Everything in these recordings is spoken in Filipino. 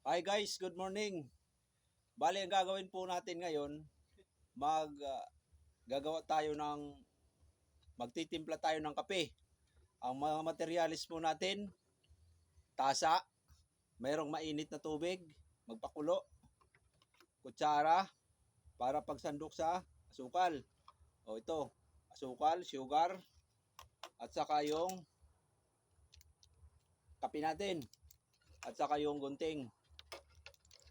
Hi guys, good morning. Bale, ang gagawin po natin ngayon, gagawa tayo ng magtitimpla tayo ng kape. Ang mga materialis po natin, tasa, mayroong mainit na tubig, magpakulo, kutsara para pagsandok sa asukal. O ito, asukal, sugar, at saka yung kape natin, at saka yung gunting.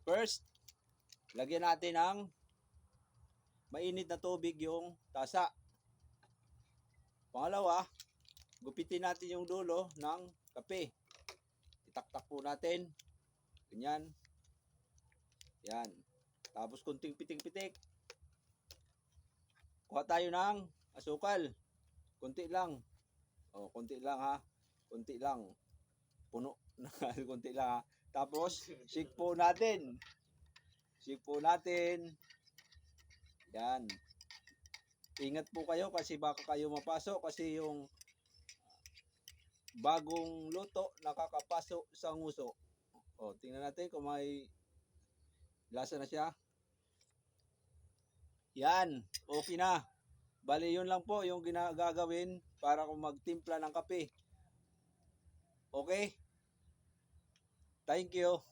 First, lagyan natin ng mainit na tubig yung tasa. Pangalawa, gupitin natin yung dulo ng kape. Itaktak po natin. Ganyan. Yan. Tapos kunting pitik-pitik. Kuha tayo ng asukal. Kunti lang. O, kunti lang ha. Kunti lang. Puno. Kunti lang ha. Tapos, shake po natin. Shake po natin. Yan. Ingat po kayo kasi baka kayo mapasok kasi yung bagong luto nakakapasok sa nguso. O, tingnan natin kung may lasa na siya. Yan, okay na. Bali, yun lang po yung gagawin para kung magtimpla ng kape. Okay? Thank you.